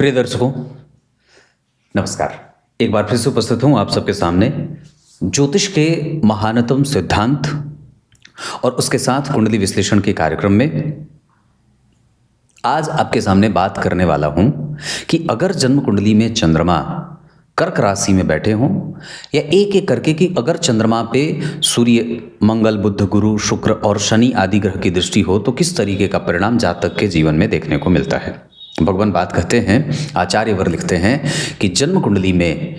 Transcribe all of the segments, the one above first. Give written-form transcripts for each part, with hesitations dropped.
प्रिय दर्शकों, नमस्कार। एक बार फिर से उपस्थित हूं आप सबके सामने ज्योतिष के महानतम सिद्धांत और उसके साथ कुंडली विश्लेषण के कार्यक्रम में। आज आपके सामने बात करने वाला हूं कि अगर जन्म कुंडली में चंद्रमा कर्क राशि में बैठे हों या एक एक करके कि अगर चंद्रमा पे सूर्य, मंगल, बुध, गुरु, शुक्र और शनि आदि ग्रह की दृष्टि हो तो किस तरीके का परिणाम जातक के जीवन में देखने को मिलता है। भगवान बात कहते हैं, आचार्यवर लिखते हैं कि जन्म कुंडली में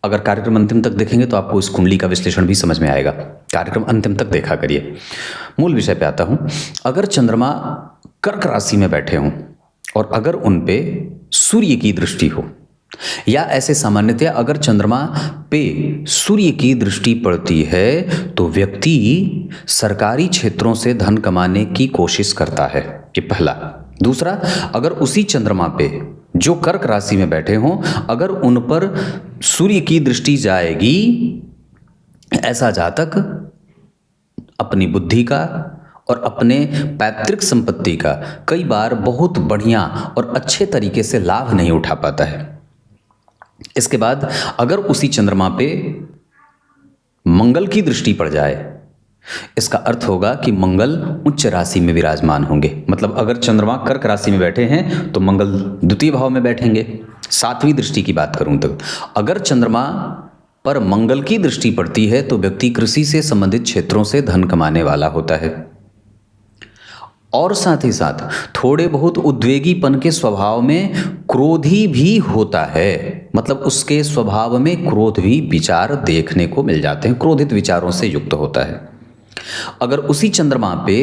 अगर कार्यक्रम अंतिम तक देखेंगे तो आपको इस कुंडली का विश्लेषण भी समझ में आएगा। कार्यक्रम अंतिम तक देखा करिए। मूल विषय पे आता हूं। अगर चंद्रमा कर्क राशि में बैठे हों और अगर उन पे सूर्य की दृष्टि हो या ऐसे सामान्यतया अगर चंद्रमा पे सूर्य की दृष्टि पड़ती है तो व्यक्ति सरकारी क्षेत्रों से धन कमाने की कोशिश करता है, ये पहला। दूसरा, अगर उसी चंद्रमा पे जो कर्क राशि में बैठे हों अगर उन पर सूर्य की दृष्टि जाएगी, ऐसा जातक अपनी बुद्धि का और अपने पैतृक संपत्ति का कई बार बहुत बढ़िया और अच्छे तरीके से लाभ नहीं उठा पाता है। इसके बाद अगर उसी चंद्रमा पे मंगल की दृष्टि पड़ जाए, इसका अर्थ होगा कि मंगल उच्च राशि में विराजमान होंगे। मतलब अगर चंद्रमा कर्क राशि में बैठे हैं तो मंगल द्वितीय भाव में बैठेंगे। सातवीं दृष्टि की बात करूं तो अगर चंद्रमा पर मंगल की दृष्टि पड़ती है तो व्यक्ति कृषि से संबंधित क्षेत्रों से धन कमाने वाला होता है और साथ ही साथ थोड़े बहुत उद्वेगीपन के स्वभाव में क्रोधी भी होता है। मतलब उसके स्वभाव में क्रोध भी विचार देखने को मिल जाते हैं, क्रोधित विचारों से युक्त होता है। अगर उसी चंद्रमा पे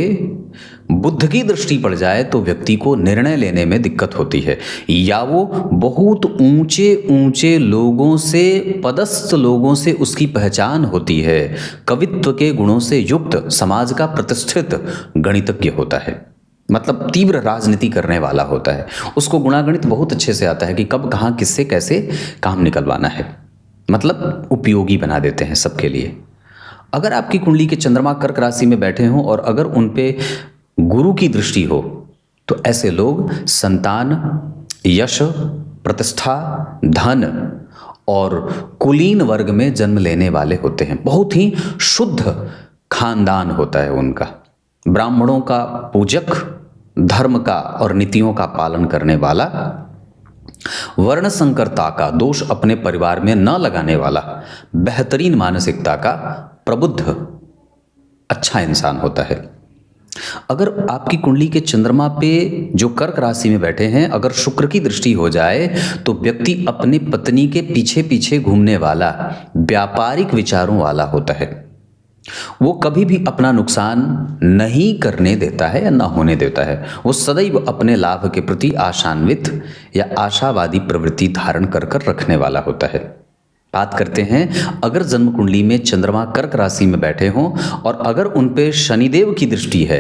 बुध की दृष्टि पड़ जाए तो व्यक्ति को निर्णय लेने में दिक्कत होती है या वो बहुत ऊंचे ऊंचे लोगों से, पदस्थ लोगों से उसकी पहचान होती है। कवित्व के गुणों से युक्त समाज का प्रतिष्ठित गणितज्ञ होता है। मतलब तीव्र राजनीति करने वाला होता है। उसको गुणागणित बहुत अच्छे से आता है कि कब कहाँ किससे कैसे काम निकलवाना है। मतलब उपयोगी बना देते हैं सबके लिए। अगर आपकी कुंडली के चंद्रमा कर्क राशि में बैठे हों और अगर उन पे गुरु की दृष्टि हो तो ऐसे लोग संतान, यश, प्रतिष्ठा, धन और कुलीन वर्ग में जन्म लेने वाले होते हैं। बहुत ही शुद्ध खानदान होता है उनका। ब्राह्मणों का पूजक, धर्म का और नीतियों का पालन करने वाला, वर्ण संकरता का दोष अपने परिवार में न लगाने वाला, बेहतरीन मानसिकता का प्रबुद्ध अच्छा इंसान होता है। अगर आपकी कुंडली के चंद्रमा पे जो कर्क राशि में बैठे हैं अगर शुक्र की दृष्टि हो जाए तो व्यक्ति अपनी पत्नी के पीछे पीछे घूमने वाला, व्यापारिक विचारों वाला होता है। वो कभी भी अपना नुकसान नहीं करने देता है या ना होने देता है। वो सदैव अपने लाभ के प्रति आशान्वित या आशावादी प्रवृत्ति धारण कर रखने वाला होता है। बात करते हैं अगर जन्म कुंडली में चंद्रमा कर्क राशि में बैठे हों और अगर उन पे शनिदेव की दृष्टि है,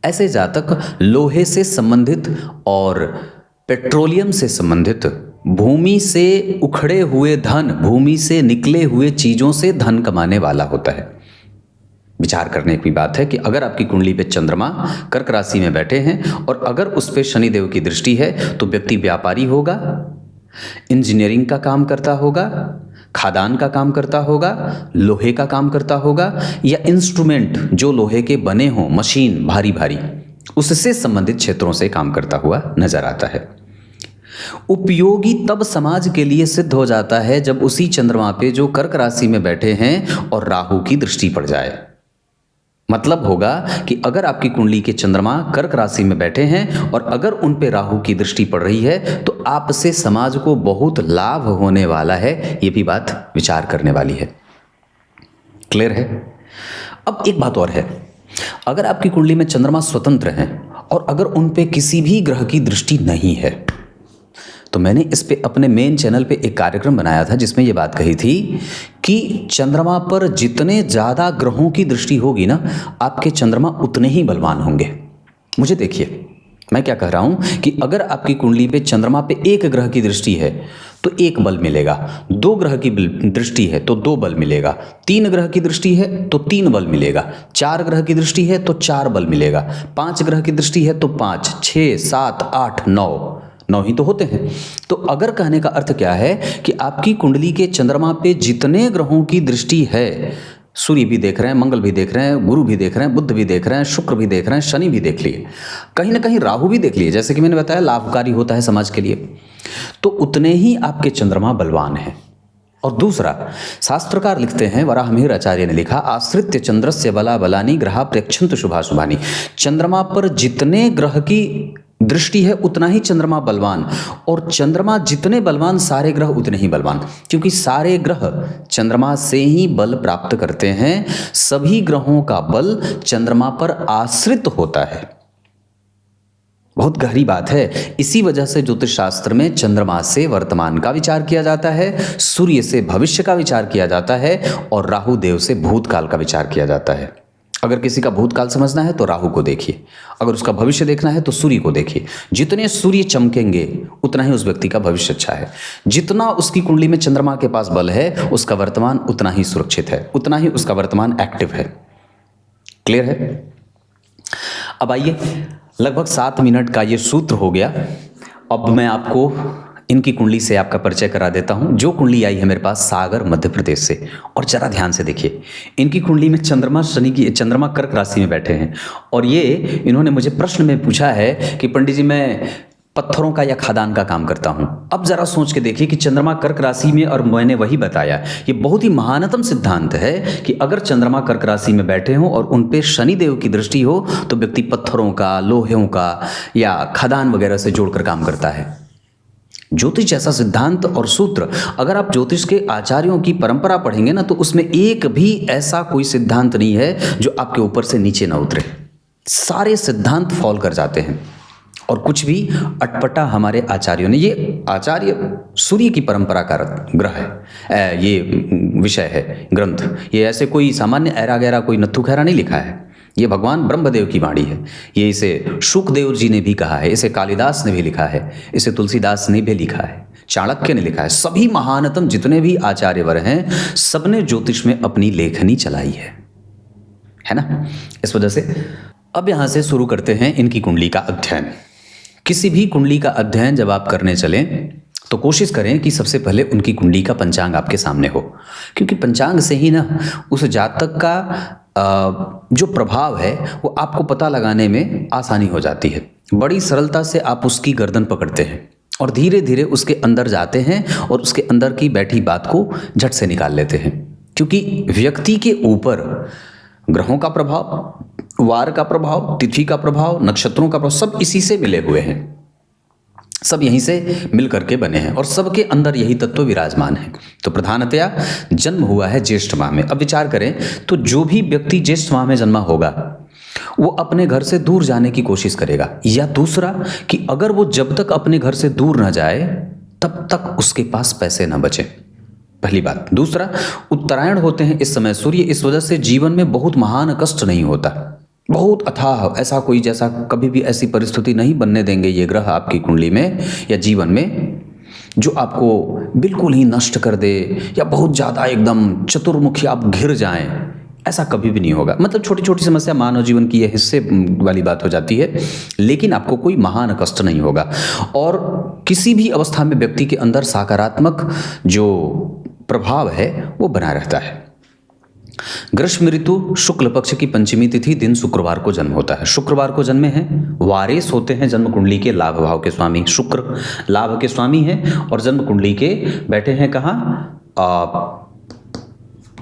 ऐसे जातक लोहे से संबंधित और पेट्रोलियम से संबंधित, भूमि से उखड़े हुए धन, भूमि से निकले हुए चीजों से धन कमाने वाला होता है। विचार करने की बात है कि अगर आपकी कुंडली पे चंद्रमा कर्क राशि में बैठे हैं और अगर उस पे शनिदेव की दृष्टि है तो व्यक्ति व्यापारी होगा, इंजीनियरिंग का काम करता होगा, खादान का काम करता होगा, लोहे का काम करता होगा या इंस्ट्रूमेंट जो लोहे के बने हों, मशीन भारी भारी, उससे संबंधित क्षेत्रों से काम करता हुआ नजर आता है। उपयोगी तब समाज के लिए सिद्ध हो जाता है जब उसी चंद्रमा पे जो कर्क राशि में बैठे हैं और राहु की दृष्टि पड़ जाए। मतलब होगा कि अगर आपकी कुंडली के चंद्रमा कर्क राशि में बैठे हैं और अगर उन पे राहु की दृष्टि पड़ रही है तो आपसे समाज को बहुत लाभ होने वाला है। ये भी बात विचार करने वाली है। क्लियर है? अब एक बात और है, अगर आपकी कुंडली में चंद्रमा स्वतंत्र हैं और अगर उन पे किसी भी ग्रह की दृष्टि नहीं है तो मैंने इस पे अपने मेन चैनल पे एक कार्यक्रम बनाया था जिसमें ये बात कही थी कि चंद्रमा पर जितने ज़्यादा ग्रहों की दृष्टि होगी ना, आपके चंद्रमा उतने ही बलवान होंगे। मुझे देखिए, मैं क्या कह रहा हूँ कि अगर आपकी कुंडली पे चंद्रमा पे एक ग्रह की दृष्टि है तो एक बल मिलेगा, दो ग्रह की दृष्टि है तो दो बल मिलेगा, तीन ग्रह की दृष्टि है तो तीन बल मिलेगा, चार ग्रह की दृष्टि है तो चार बल मिलेगा, पांच ग्रह की दृष्टि है तो पाँच, छः, सात, आठ, नौ, 9 ही तो होते हैं। तो अगर कहने का अर्थ क्या है कि आपकी कुंडली के चंद्रमा पे जितने ग्रहों की दृष्टि है, सूर्य भी देख रहे हैं, मंगल भी देख रहे हैं, गुरु भी देख रहे हैं, बुध भी देख रहे हैं, शुक्र भी देख रहे हैं, शनि भी देख लिए, कहीं ना कहीं राहु भी देख लिए, जैसे कि मैंने बताया लाभकारी होता है समाज के लिए, तो उतने ही आपके चंद्रमा बलवान हैं। और दूसरा, शास्त्रकार लिखते हैं, वराहमिहिर आचार्य ने लिखा, आश्रित्य चंद्रस्य बला बलानी ग्रहा प्रेक्षंत शुभाशुभानी। चंद्रमा पर जितने ग्रह की दृष्टि है उतना ही चंद्रमा बलवान, और चंद्रमा जितने बलवान सारे ग्रह उतने ही बलवान, क्योंकि सारे ग्रह चंद्रमा से ही बल प्राप्त करते हैं। सभी ग्रहों का बल चंद्रमा पर आश्रित होता है। बहुत गहरी बात है। इसी वजह से ज्योतिष शास्त्र में चंद्रमा से वर्तमान का विचार किया जाता है, सूर्य से भविष्य का विचार किया जाता है, और राहु देव से भूतकाल का विचार किया जाता है। अगर किसी का भूतकाल समझना है तो राहु को देखिए, अगर उसका भविष्य देखना है तो सूर्य को देखिए। जितने सूर्य चमकेंगे उतना ही उस व्यक्ति का भविष्य अच्छा है। जितना उसकी कुंडली में चंद्रमा के पास बल है, उसका वर्तमान उतना ही सुरक्षित है, उतना ही उसका वर्तमान एक्टिव है। क्लियर है? अब आइए, लगभग 7 मिनट का ये सूत्र हो गया। अब मैं आपको इनकी कुंडली से आपका परिचय करा देता हूं। जो कुंडली आई है मेरे पास सागर मध्य प्रदेश से, और जरा ध्यान से देखिए, इनकी कुंडली में चंद्रमा कर्क राशि में बैठे हैं, और ये इन्होंने मुझे प्रश्न में पूछा है कि पंडित जी मैं पत्थरों का या खादान का काम करता हूं। अब जरा सोच के देखिए कि चंद्रमा कर्क राशि में, और मैंने वही बताया, ये बहुत ही महानतम सिद्धांत है कि अगर चंद्रमा कर्क राशि में बैठे हों और उन पे शनिदेव की दृष्टि हो तो व्यक्ति पत्थरों का, लोहेयों का या खादान वगैरह से जोड़कर काम करता है। ज्योतिष जैसा सिद्धांत और सूत्र, अगर आप ज्योतिष के आचार्यों की परंपरा पढ़ेंगे ना, तो उसमें एक भी ऐसा कोई सिद्धांत नहीं है जो आपके ऊपर से नीचे ना उतरे। सारे सिद्धांत फॉल कर जाते हैं, और कुछ भी अटपटा हमारे आचार्यों ने, ये आचार्य सूर्य की परंपरा का ग्रह है, ये विषय है ग्रंथ, ये ऐसे कोई सामान्य ऐरा गैरा कोई नत्थु खैरा नहीं लिखा है। ये भगवान ब्रह्मदेव की वाणी है। ये इसे शुकदेव जी ने भी कहा है, इसे कालिदास ने भी लिखा है, इसे तुलसीदास ने भी लिखा है, चाणक्य ने लिखा है। सभी महानतम जितने भी आचार्यवर हैं, सबने ज्योतिष में अपनी लेखनी चलाई है ना। इस वजह से अब यहां से शुरू करते हैं इनकी कुंडली का अध्ययन। किसी भी कुंडली का अध्ययन जब आप करने चलें तो कोशिश करें कि सबसे पहले उनकी कुंडली का पंचांग आपके सामने हो, क्योंकि पंचांग से ही ना उस जातक का जो प्रभाव है वो आपको पता लगाने में आसानी हो जाती है। बड़ी सरलता से आप उसकी गर्दन पकड़ते हैं और धीरे धीरे उसके अंदर जाते हैं और उसके अंदर की बैठी बात को झट से निकाल लेते हैं, क्योंकि व्यक्ति के ऊपर ग्रहों का प्रभाव, वार का प्रभाव, तिथि का प्रभाव, नक्षत्रों का प्रभाव, सब इसी से मिले हुए हैं, सब यहीं से मिल करके बने हैं, और सबके अंदर यही तत्व विराजमान है। तो प्रधानतया जन्म हुआ है ज्येष्ठ माह में। अब विचार करें तो जो भी व्यक्ति ज्येष्ठ माह में जन्मा होगा वो अपने घर से दूर जाने की कोशिश करेगा, या दूसरा कि अगर वो जब तक अपने घर से दूर ना जाए तब तक उसके पास पैसे ना बचे, पहली बात। दूसरा, उत्तरायण होते हैं इस समय सूर्य, इस वजह से जीवन में बहुत महान कष्ट नहीं होता, बहुत अथाह, ऐसा कोई जैसा कभी भी ऐसी परिस्थिति नहीं बनने देंगे ये ग्रह आपकी कुंडली में या जीवन में जो आपको बिल्कुल ही नष्ट कर दे, या बहुत ज़्यादा एकदम चतुर्मुखी आप घिर जाएं, ऐसा कभी भी नहीं होगा। मतलब छोटी छोटी समस्या मानव जीवन की ये हिस्से वाली बात हो जाती है, लेकिन आपको कोई महान कष्ट नहीं होगा। और किसी भी अवस्था में व्यक्ति के अंदर सकारात्मक जो प्रभाव है वो बना रहता है। ग्रीष्म ऋतु शुक्ल पक्ष की पंचमी तिथि दिन शुक्रवार को जन्म होता है। शुक्रवार को जन्मे हैं, वारिस होते हैं जन्म कुंडली के लाभ भाव के स्वामी। शुक्र लाभ के स्वामी हैं और जन्म कुंडली के बैठे हैं कहाँ?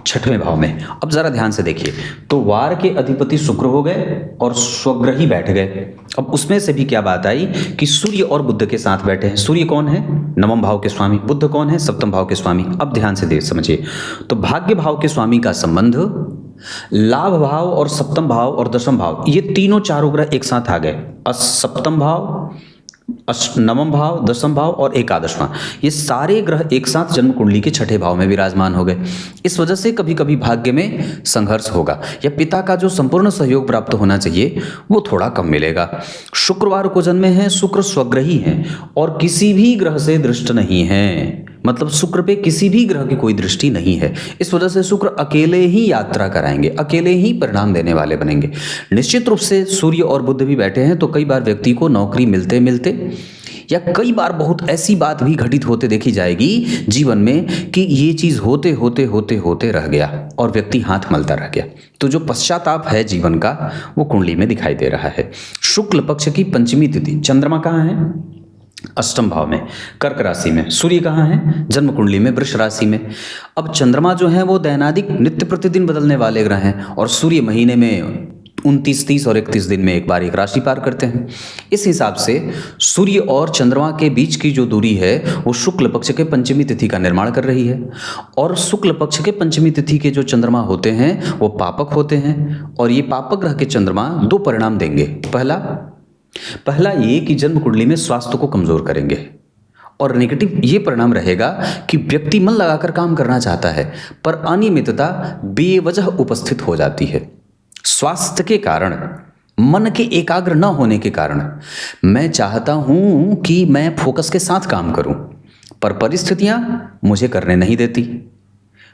6वें भाव में। अब जरा ध्यान से देखिए, तो वार के अधिपति शुक्र हो गए और स्वग्रही बैठ गए। अब उसमें से भी क्या बात आई कि सूर्य और बुध के साथ बैठे हैं। सूर्य कौन है? 9वें भाव के स्वामी। बुध कौन है? 7वें भाव के स्वामी। अब ध्यान से देख समझिए, तो भाग्य भाव के स्वामी का संबंध लाभ भाव और 7वें भाव और 10वें भाव, ये तीनों चारों ग्रह एक साथ आ गए। 7वें भाव, 9वें भाव, 10वें भाव और एकादशवां, ये सारे ग्रह एक साथ जन्म कुंडली के 6ठे भाव में विराजमान हो गए। इस वजह से कभी कभी भाग्य में संघर्ष होगा, या पिता का जो संपूर्ण सहयोग प्राप्त होना चाहिए वो थोड़ा कम मिलेगा। शुक्रवार को जन्मे हैं, शुक्र स्वग्रही हैं और किसी भी ग्रह से दृष्ट नहीं है, मतलब शुक्र पे किसी भी ग्रह की कोई दृष्टि नहीं है। इस वजह से शुक्र अकेले ही यात्रा कराएंगे, अकेले ही परिणाम देने वाले बनेंगे। निश्चित रूप से सूर्य और बुध भी बैठे हैं, तो कई बार व्यक्ति को नौकरी मिलते मिलते या कई बार बहुत ऐसी बात भी घटित होते देखी जाएगी जीवन में कि ये चीज़ होते होते होते होते रह गया और व्यक्ति हाथ मलता रह गया। तो जो पश्चाताप है जीवन का वो कुंडली में दिखाई दे रहा है। शुक्ल पक्ष की पंचमी तिथि, चंद्रमा कहाँ है? अष्टम भाव में, कर्क राशि में। सूर्य कहाँ है? जन्म कुंडली में, वृष राशि में। अब चंद्रमा जो है वो दैनादिक नित्य प्रतिदिन बदलने वाले ग्रह हैं और सूर्य महीने में 29, 30 और 31 दिन में एक बार एक राशि पार करते हैं। इस हिसाब से सूर्य और चंद्रमा के बीच की जो दूरी है वो शुक्ल पक्ष के पंचमी तिथि का निर्माण कर रही है। और शुक्ल पक्ष के पंचमी तिथि के जो चंद्रमा होते हैं वो पापक होते हैं और ये पापक ग्रह के चंद्रमा दो परिणाम देंगे। पहला ये कि जन्म कुंडली में स्वास्थ्य को कमजोर करेंगे और नेगेटिव ये परिणाम रहेगा कि व्यक्ति मन लगाकर काम करना चाहता है पर अनियमितता बेवजह उपस्थित हो जाती है। स्वास्थ्य के कारण, मन के एकाग्र न होने के कारण मैं चाहता हूं कि मैं फोकस के साथ काम करूं पर परिस्थितियां मुझे करने नहीं देती।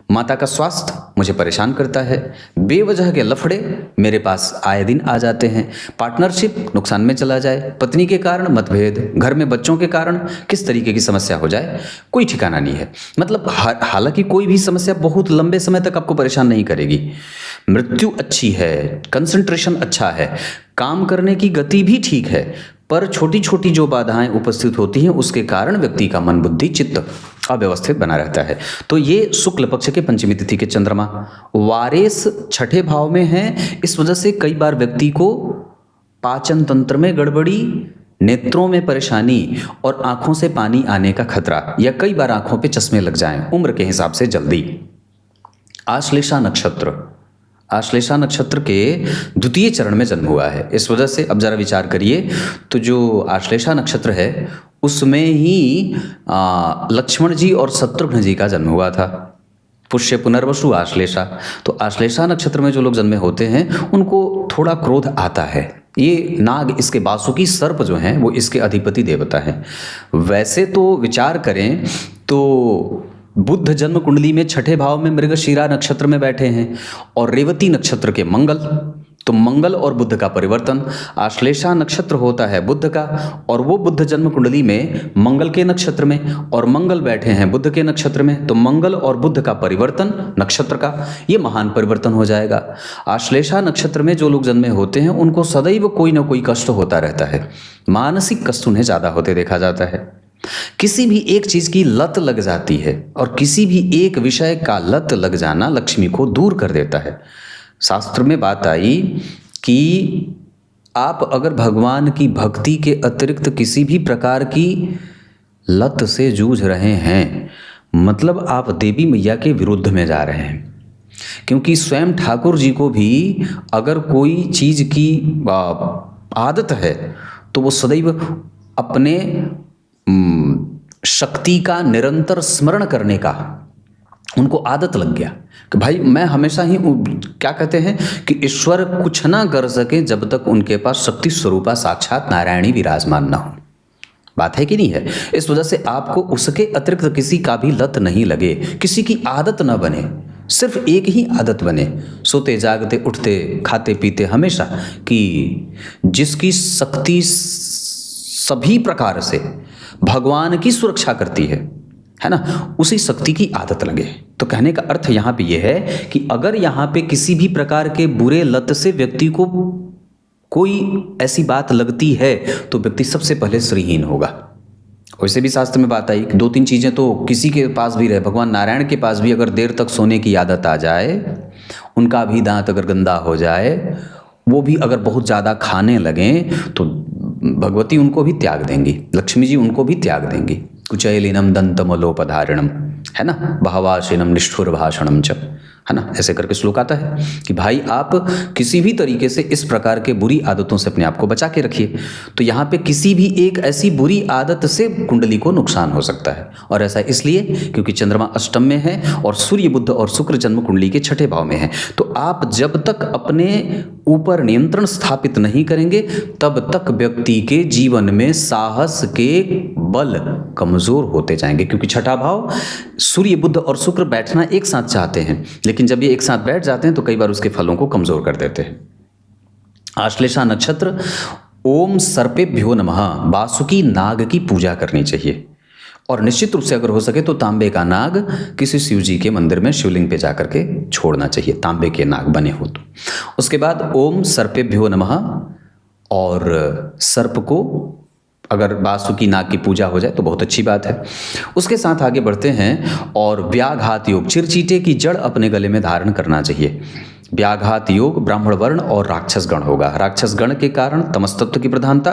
माता का स्वास्थ्य मुझे परेशान करता है, बेवजह के लफड़े मेरे पास आए दिन आ जाते हैं, पार्टनरशिप नुकसान में चला जाए, पत्नी के कारण मतभेद, घर में बच्चों के कारण किस तरीके की समस्या हो जाए कोई ठिकाना नहीं है। मतलब हालांकि कोई भी समस्या बहुत लंबे समय तक आपको परेशान नहीं करेगी। मृत्यु अच्छी है, कंसंट्रेशन अच्छा है, काम करने की गति भी ठीक है, पर छोटी छोटी जो बाधाएं उपस्थित होती हैं उसके कारण व्यक्ति का मन बुद्धि चित्त अव्यवस्थित बना रहता है। तो ये शुक्ल पक्ष के पंचमी तिथि के चंद्रमा वारेस छठे भाव में हैं। इस वजह से कई बार व्यक्ति को पाचन तंत्र में गड़बड़ी, नेत्रों में परेशानी और आंखों से पानी आने का खतरा या कई बार आंखों पे चश्मे लग जाएं उम्र के हिसाब से जल्दी। आश्लेषा नक्षत्र, आश्लेषा नक्षत्र के द्वितीय चरण में जन्म हुआ है। इस वजह से अब जरा विचार करिए तो जो आश्लेषा नक्षत्र है उसमें ही लक्ष्मण जी और शत्रुघ्न जी का जन्म हुआ था। पुष्य पुनर्वसु आश्लेषा। तो आश्लेषा नक्षत्र में जो लोग जन्मे होते हैं उनको थोड़ा क्रोध आता है। ये नाग, इसके बासुकी सर्प जो हैं वो इसके अधिपति देवता हैं। वैसे तो विचार करें तो बुध जन्म कुंडली में छठे भाव में मृगशिरा नक्षत्र में बैठे हैं और रेवती नक्षत्र के मंगल, तो मंगल और बुध का परिवर्तन। आश्लेषा नक्षत्र होता है बुध का और वो बुध जन्म कुंडली में मंगल के नक्षत्र में और मंगल बैठे हैं बुध के नक्षत्र में, तो मंगल और बुध का परिवर्तन नक्षत्र का, ये महान परिवर्तन हो जाएगा। आश्लेषा नक्षत्र में जो लोग जन्मे होते हैं उनको सदैव कोई ना कोई कष्ट होता रहता है, मानसिक कष्ट उन्हें ज़्यादा होते देखा जाता है। किसी भी एक चीज की लत लग जाती है और किसी भी एक विषय का लत लग जाना लक्ष्मी को दूर कर देता है। शास्त्र में बात आई कि आप अगर भगवान की भक्ति के अतिरिक्त किसी भी प्रकार की लत से जूझ रहे हैं मतलब आप देवी मैया के विरुद्ध में जा रहे हैं, क्योंकि स्वयं ठाकुर जी को भी अगर कोई चीज की आदत है तो वो सदैव अपने शक्ति का निरंतर स्मरण करने का उनको आदत लग गया कि भाई मैं हमेशा ही, क्या कहते हैं कि ईश्वर कुछ ना कर सके जब तक उनके पास शक्ति स्वरूपा साक्षात नारायणी विराजमान ना हो। बात है कि नहीं है? इस वजह से आपको उसके अतिरिक्त किसी का भी लत नहीं लगे, किसी की आदत ना बने, सिर्फ एक ही आदत बने, सोते जागते उठते खाते पीते हमेशा, कि जिसकी शक्ति सभी प्रकार से भगवान की सुरक्षा करती है ना, उसी शक्ति की आदत लगे। तो कहने का अर्थ यहाँ पे ये है कि अगर यहाँ पे किसी भी प्रकार के बुरे लत से व्यक्ति को कोई ऐसी बात लगती है तो व्यक्ति सबसे पहले श्रीहीन होगा। वैसे भी शास्त्र में बात आई कि 2-3 चीज़ें तो किसी के पास भी रहे, भगवान नारायण के पास भी अगर देर तक सोने की आदत आ जाए, उनका भी दांत अगर गंदा हो जाए, वो भी अगर बहुत ज़्यादा खाने लगें तो भगवती उनको भी त्याग देंगी, लक्ष्मी जी उनको भी त्याग देंगी। कुचैलिनम दंतमलोपधारिणम, है ना, भावाशीनम निष्ठुर भाषणम च, है ना, ऐसे करके श्लोक आता है कि भाई आप किसी भी तरीके से इस प्रकार के बुरी आदतों से अपने आप को बचा के रखिए। तो यहाँ पे किसी भी एक ऐसी बुरी आदत से कुंडली को नुकसान हो सकता है, और ऐसा इसलिए क्योंकि चंद्रमा अष्टम में है और सूर्य बुध और शुक्र जन्म कुंडली के छठे भाव में है। तो आप जब तक अपने ऊपर नियंत्रण स्थापित नहीं करेंगे तब तक व्यक्ति के जीवन में साहस के बल कमजोर होते जाएंगे, क्योंकि छठा भाव सूर्य बुध और शुक्र बैठना एक साथ चाहते हैं, लेकिन जब ये एक साथ बैठ जाते हैं तो कई बार उसके फलों को कमजोर कर देते हैं। आश्लेषा नक्षत्र ओम सर्पेभ्यो नमः, वासुकी नाग की पूजा करनी चाहिए। और निश्चित रूप से अगर हो सके तो तांबे का नाग किसी शिव जी के मंदिर में शिवलिंग पे जाकर के छोड़ना चाहिए, तांबे के नाग बने हो तो। उसके बाद ओम सर्पेभ्यो नमः, और सर्प को अगर वासुकी नाग की पूजा हो जाए तो बहुत अच्छी बात है। उसके साथ आगे बढ़ते हैं और व्याघात योग, चिरचीटे की जड़ अपने गले में धारण करना चाहिए। व्याघात योग ब्राह्मण वर्ण और राक्षस गण होगा। राक्षस गण के कारण तमस तत्व की प्रधानता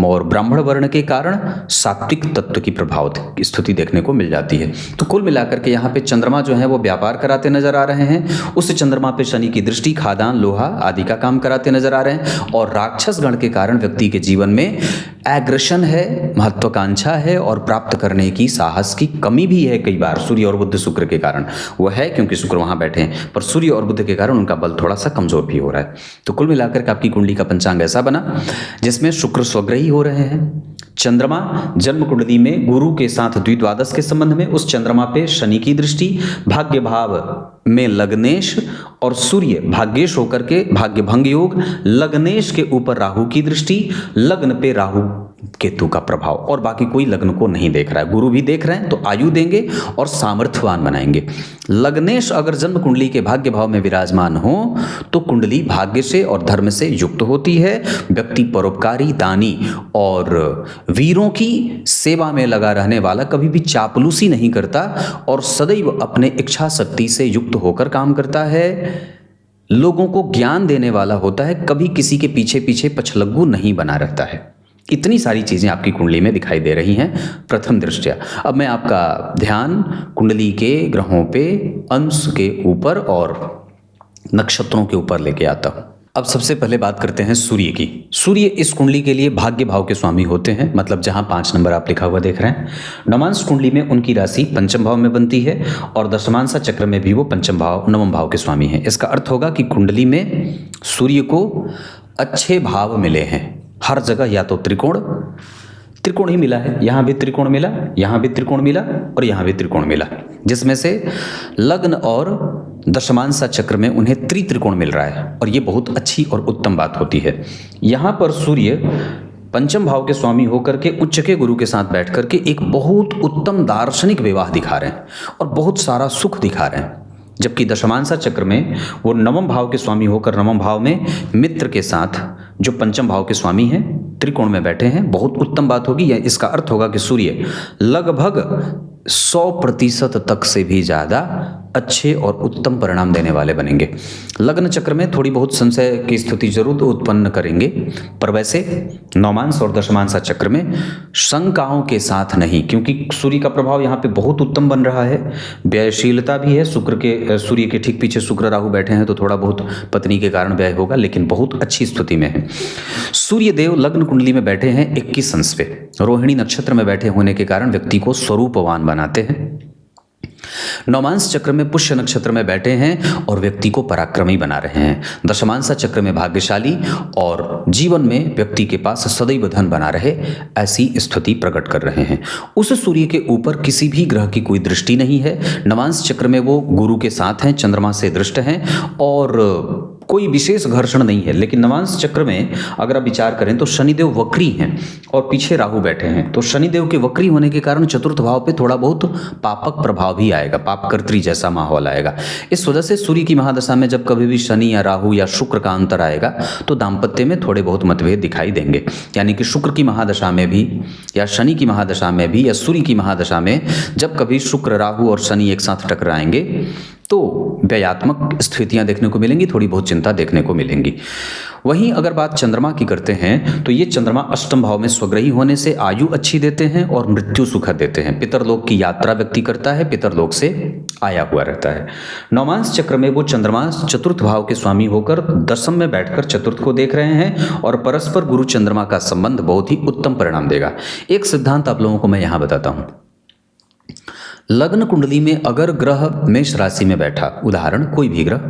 और ब्राह्मण वर्ण के कारण सात्विक तत्व की प्रभाव स्थिति देखने को मिल जाती है। तो कुल मिलाकर के यहाँ पे चंद्रमा जो है वो व्यापार कराते नजर आ रहे हैं। उस चंद्रमा पे शनि की दृष्टि खादान लोहा आदि का काम कराते नजर आ रहे हैं। और राक्षस गण के कारण व्यक्ति के जीवन में एग्रेशन है, महत्वाकांक्षा है और प्राप्त करने की साहस की कमी भी है। कई बार सूर्य और बुध शुक्र के कारण वो है, क्योंकि शुक्र वहां बैठे हैं, पर सूर्य और बुध के कारण उनका बल थोड़ा सा कमजोर भी हो रहा है। तो कुल मिलाकर के आपकी कुंडली का पंचांग ऐसा बना जिसमें शुक्र स्वग्रही हो रहे हैं, चंद्रमा जन्म कुंडली में गुरु के साथ द्विद्वादश के संबंध में, उस चंद्रमा पे शनि की दृष्टि, भाग्य भाव में लग्नेश और सूर्य भाग्येश होकर के भाग्य भंग योग, लग्नेश के ऊपर राहु की दृष्टि, लग्न पे राहु केतु का प्रभाव, और बाकी कोई लग्न को नहीं देख रहा है। गुरु भी देख रहे हैं तो आयु देंगे और सामर्थ्यवान बनाएंगे। लग्नेश अगर जन्म कुंडली के भाग्य भाव में विराजमान हो तो कुंडली भाग्य से और धर्म से युक्त होती है। व्यक्ति परोपकारी, दानी और वीरों की सेवा में लगा रहने वाला, कभी भी चापलूसी नहीं करता और सदैव अपने इच्छा शक्ति से युक्त होकर काम करता है। लोगों को ज्ञान देने वाला होता है, कभी किसी के पीछे पीछे पछलग्गू नहीं बना रहता है। इतनी सारी चीजें आपकी कुंडली में दिखाई दे रही हैं प्रथम दृष्टया। अब मैं आपका ध्यान कुंडली के ग्रहों पे, अंश के ऊपर और नक्षत्रों के ऊपर लेके आता हूं। अब सबसे पहले बात करते हैं सूर्य की। सूर्य इस कुंडली के लिए भाग्य भाव के स्वामी होते हैं, मतलब जहां 5 नंबर आप लिखा हुआ देख रहे हैं। नवांश कुंडली में उनकी राशि पंचम भाव में बनती है और दशमांशा चक्र में भी वो पंचम भाव, नवम भाव के स्वामी हैं। इसका अर्थ होगा कि कुंडली में सूर्य को अच्छे भाव मिले हैं हर जगह। या तो त्रिकोण ही मिला है, यहां भी त्रिकोण मिला, यहां भी त्रिकोण मिला और यहां भी त्रिकोण मिला, जिसमें से लग्न और दशमांशा चक्र में उन्हें त्रिकोण मिल रहा है और ये बहुत अच्छी और उत्तम बात होती है। यहां पर सूर्य पंचम भाव के स्वामी होकर के उच्च के गुरु के साथ बैठ करके एक बहुत उत्तम दार्शनिक विवाह दिखा रहे हैं और बहुत सारा सुख दिखा रहे हैं। जबकि दशमांशा चक्र में वो नवम भाव के स्वामी होकर नवम भाव में मित्र के साथ, जो पंचम भाव के स्वामी हैं, त्रिकोण में बैठे हैं। बहुत उत्तम बात होगी। यह इसका अर्थ होगा कि सूर्य लगभग 100% तक से भी ज़्यादा अच्छे और उत्तम परिणाम देने वाले बनेंगे। लग्न चक्र में थोड़ी बहुत संशय की स्थिति जरूर उत्पन्न करेंगे, पर वैसे नौमांश और दशमांशा चक्र में शंकाओं के साथ नहीं, क्योंकि सूर्य का प्रभाव यहाँ पे बहुत उत्तम बन रहा है। व्ययशीलता भी है। सूर्य के ठीक पीछे शुक्र राहु बैठे हैं तो थोड़ा बहुत पत्नी के कारण व्यय होगा, लेकिन बहुत अच्छी स्थिति में है। सूर्य देव लग्न कुंडली में बैठे हैं 21 अंश पे। रोहिणी नक्षत्र में बैठे होने के कारण व्यक्ति को स्वरूपवान बनाते हैं। नौमांश चक्र में पुष्य नक्षत्र में बैठे हैं और व्यक्ति को पराक्रमी बना रहे हैं। दशमांशा चक्र में भाग्यशाली और जीवन में व्यक्ति के पास सदैव धन बना रहे, ऐसी स्थिति प्रकट कर रहे हैं। उस सूर्य के ऊपर किसी भी ग्रह की कोई दृष्टि नहीं है। नवांश चक्र में वो गुरु के साथ हैं, चंद्रमा से दृष्ट हैं और कोई विशेष घर्षण नहीं है। लेकिन नवांश चक्र में अगर आप विचार करें तो शनिदेव वक्री हैं और पीछे राहु बैठे हैं, तो शनिदेव के वक्री होने के कारण चतुर्थ भाव पे थोड़ा बहुत पापक प्रभाव भी आएगा, पापकर्त्री जैसा माहौल आएगा। इस वजह से सूर्य की महादशा में जब कभी भी शनि या राहु या शुक्र का अंतर आएगा तो दाम्पत्य में थोड़े बहुत मतभेद दिखाई देंगे। यानी कि शुक्र की महादशा में भी या शनि की महादशा में भी या सूर्य की महादशा में जब कभी शुक्र राहु और शनि एक साथ टकराएंगे तो व्ययात्मक स्थितियां देखने को मिलेंगी, थोड़ी बहुत चिंता देखने को मिलेंगी। वहीं अगर बात चंद्रमा की करते हैं तो ये चंद्रमा अष्टम भाव में स्वग्रही होने से आयु अच्छी देते हैं और मृत्यु सुखद देते हैं। पितरलोक की यात्रा व्यक्ति करता है, पितरलोक से आया हुआ रहता है। नौमांश चक्र में वो चंद्रमा चतुर्थ भाव के स्वामी होकर दशम में बैठकर चतुर्थ को देख रहे हैं और परस्पर गुरु चंद्रमा का संबंध बहुत ही उत्तम परिणाम देगा। एक सिद्धांत आप लोगों को मैं यहाँ बताता हूँ। लग्न कुंडली में अगर ग्रह मेष राशि में बैठा, उदाहरण कोई भी ग्रह,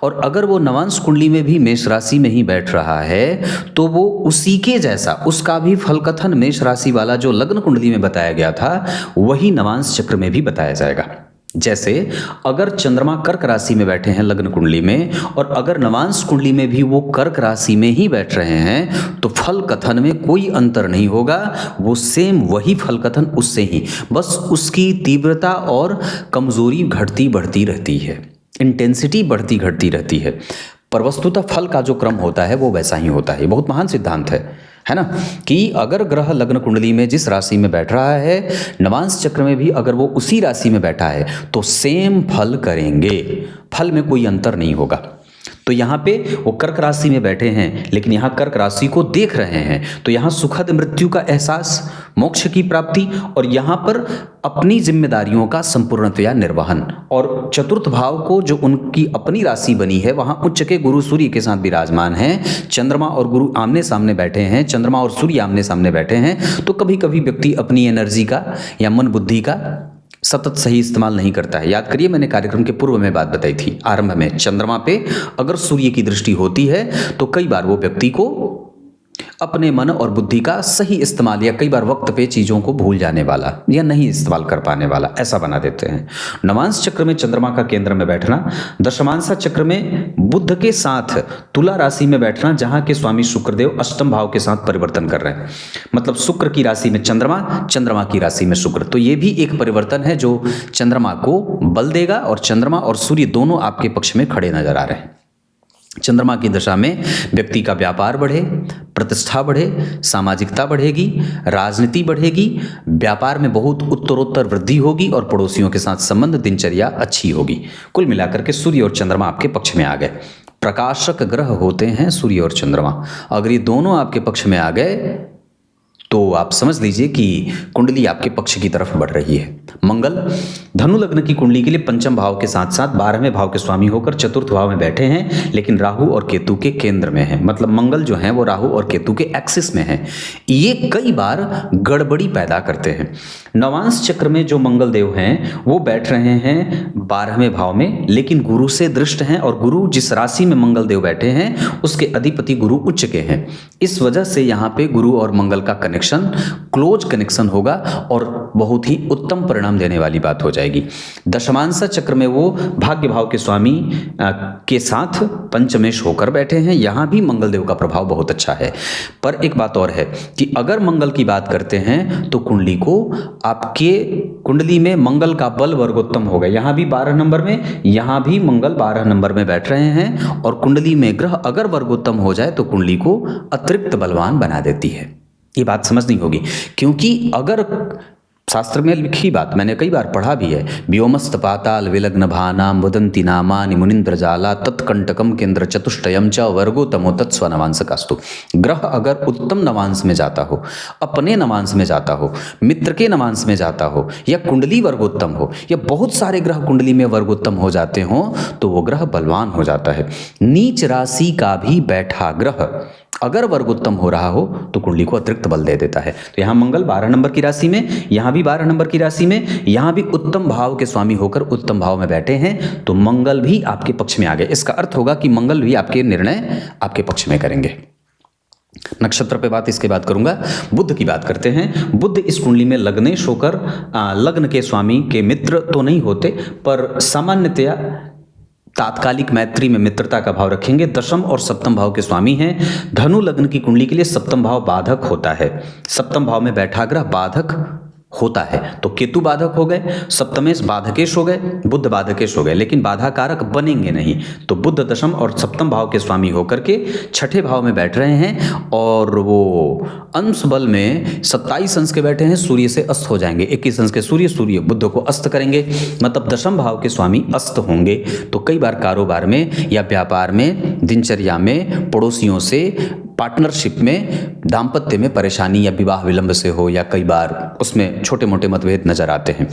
और अगर वो नवांश कुंडली में भी मेष राशि में ही बैठ रहा है तो वो उसी के जैसा, उसका भी फल कथन मेष राशि वाला जो लग्न कुंडली में बताया गया था वही नवांश चक्र में भी बताया जाएगा। जैसे अगर चंद्रमा कर्क राशि में बैठे हैं लग्न कुंडली में, और अगर नवांश कुंडली में भी वो कर्क राशि में ही बैठ रहे हैं, तो फल कथन में कोई अंतर नहीं होगा। वो सेम वही फल कथन उससे ही, बस उसकी तीव्रता और कमजोरी घटती बढ़ती रहती है, इंटेंसिटी बढ़ती घटती रहती है, पर वस्तुतः फल का जो क्रम होता है वो वैसा ही होता है। बहुत महान सिद्धांत है ना, कि अगर ग्रह लग्न कुंडली में जिस राशि में बैठ रहा है, नवांश चक्र में भी अगर वो उसी राशि में बैठा है तो सेम फल करेंगे, फल में कोई अंतर नहीं होगा। तो यहाँ पे वो कर्क राशि में बैठे हैं, लेकिन यहाँ कर्क राशि को देख रहे हैं, तो यहाँ सुखद मृत्यु का एहसास, मोक्ष की प्राप्ति, और यहाँ पर अपनी जिम्मेदारियों का संपूर्णतया निर्वहन। और चतुर्थ भाव को जो उनकी अपनी राशि बनी है, वहाँ उच्च के गुरु सूर्य के साथ विराजमान हैं, चंद्रमा और गुरु आमने सामने बैठे हैं, चंद्रमा और सूर्य आमने सामने बैठे हैं, तो कभी कभी व्यक्ति अपनी एनर्जी का या मन बुद्धि का सतत सही इस्तेमाल नहीं करता है। याद करिए, मैंने कार्यक्रम के पूर्व में बात बताई थी आरंभ में, चंद्रमा पे अगर सूर्य की दृष्टि होती है तो कई बार वो व्यक्ति को अपने मन और बुद्धि का सही इस्तेमाल, या कई बार वक्त पे चीज़ों को भूल जाने वाला या नहीं इस्तेमाल कर पाने वाला, ऐसा बना देते हैं। नवांश चक्र में चंद्रमा का केंद्र में बैठना, दशमांशा चक्र में बुध के साथ तुला राशि में बैठना, जहां के स्वामी शुक्रदेव अष्टम भाव के साथ परिवर्तन कर रहे हैं, मतलब शुक्र की राशि में चंद्रमा, चंद्रमा की राशि में शुक्र। तो ये भी एक परिवर्तन है जो चंद्रमा को बल देगा, और चंद्रमा और सूर्य दोनों आपके पक्ष में खड़े नजर आ रहे हैं। चंद्रमा की दशा में व्यक्ति का व्यापार बढ़े, प्रतिष्ठा बढ़े, सामाजिकता बढ़ेगी, राजनीति बढ़ेगी, व्यापार में बहुत उत्तरोत्तर वृद्धि होगी, और पड़ोसियों के साथ संबंध, दिनचर्या अच्छी होगी। कुल मिलाकर के सूर्य और चंद्रमा आपके पक्ष में आ गए। प्रकाशक ग्रह होते हैं सूर्य और चंद्रमा, अगर ये दोनों आपके पक्ष में आ गए तो आप समझ लीजिए कि कुंडली आपके पक्ष की तरफ बढ़ रही है। मंगल धनु लग्न की कुंडली के लिए पंचम भाव के साथ साथ 12वें भाव के स्वामी होकर चतुर्थ भाव में बैठे हैं, लेकिन राहु और केतु के केंद्र में है, मतलब मंगल जो है वो राहु और केतु के एक्सिस में है। ये कई बार गड़बड़ी पैदा करते हैं। नवांश चक्र में जो मंगल देव हैं वो बैठ रहे हैं 12वें भाव में, लेकिन गुरु से दृष्ट हैं, और गुरु जिस राशि में मंगल देव बैठे हैं उसके अधिपति गुरु उच्च के हैं। इस वजह से यहाँ पे गुरु और मंगल का कनेक्शन क्लोज कनेक्शन होगा और बहुत ही उत्तम परिणाम देने वाली बात हो जाएगी। दशमांशा चक्र में वो भाग्य भाव के स्वामी के साथ पंचमेश होकर बैठे हैं, यहां भी मंगल देव का प्रभाव बहुत अच्छा है। पर एक बात और है कि अगर मंगल की बात करते हैं तो कुंडली को, आपके कुंडली में मंगल का बल वर्गोत्तम होगा। यहां भी 12 नंबर में, यहां भी मंगल 12 नंबर में बैठ रहे हैं, और कुंडली में ग्रह अगर वर्गोत्तम हो जाए तो कुंडली को अतिरिक्त बलवान बना देती है। ये बात समझनी होगी, क्योंकि अगर शास्त्र में लिखी बात मैंने कई बार पढ़ा भी है, व्योमस्त पाताल विलग्न भानाम वदंती नामानि मुनिंद्रजाला तत्कंटकम केंद्र चतुष्टयम च वर्गोत्तमो तत्स्व नवांसकास्तु। ग्रह अगर उत्तम नवांश में जाता हो, अपने नवांश में जाता हो, मित्र के नवांश में जाता हो, या कुंडली वर्गोत्तम हो, या बहुत सारे ग्रह कुंडली में वर्गोत्तम हो जाते हो, तो वो ग्रह बलवान हो जाता है। नीच राशि का भी बैठा ग्रह अगर वर्गोत्तम हो रहा हो तो कुंडली को अतिरिक्त बल दे देता है। तो यहाँ मंगल 12 नंबर की राशि में, यहाँ भी 12 नंबर की राशि में, यहाँ भी उत्तम भाव के स्वामी होकर उत्तम भाव में बैठे हैं, तो मंगल भी आपके पक्ष में आ गए। इसका अर्थ होगा कि मंगल भी आपके निर्णय आपके पक्ष में करेंगे। नक्षत्र पे बात इसके बाद करूंगा। बुध की बात करते हैं। बुध इस कुंडली में लग्नेश होकर लग्न के स्वामी के मित्र तो नहीं होते, पर सामान्यतया तात्कालिक मैत्री में मित्रता का भाव रखेंगे। दशम और सप्तम भाव के स्वामी हैं। धनु लग्न की कुंडली के लिए सप्तम भाव बाधक होता है। सप्तम भाव में बैठा ग्रह बाधक होता है, तो केतु बाधक हो गए, सप्तमेश बाधकेश हो गए, बुध बाधकेश हो गए, लेकिन बाधा कारक बनेंगे नहीं। तो बुध दशम और सप्तम भाव के स्वामी होकर के छठे भाव में बैठ रहे हैं, और वो अंश बल में 27 अंश के बैठे हैं, सूर्य से अस्त हो जाएंगे। 21 अंश के सूर्य, सूर्य बुध को अस्त करेंगे, मतलब दशम भाव के स्वामी अस्त होंगे। तो कई बार कारोबार में या व्यापार में, दिनचर्या में, पड़ोसियों से, पार्टनरशिप में, दाम्पत्य में परेशानी या विवाह विलंब से हो, या कई बार उसमें छोटे मोटे मतभेद नजर आते हैं।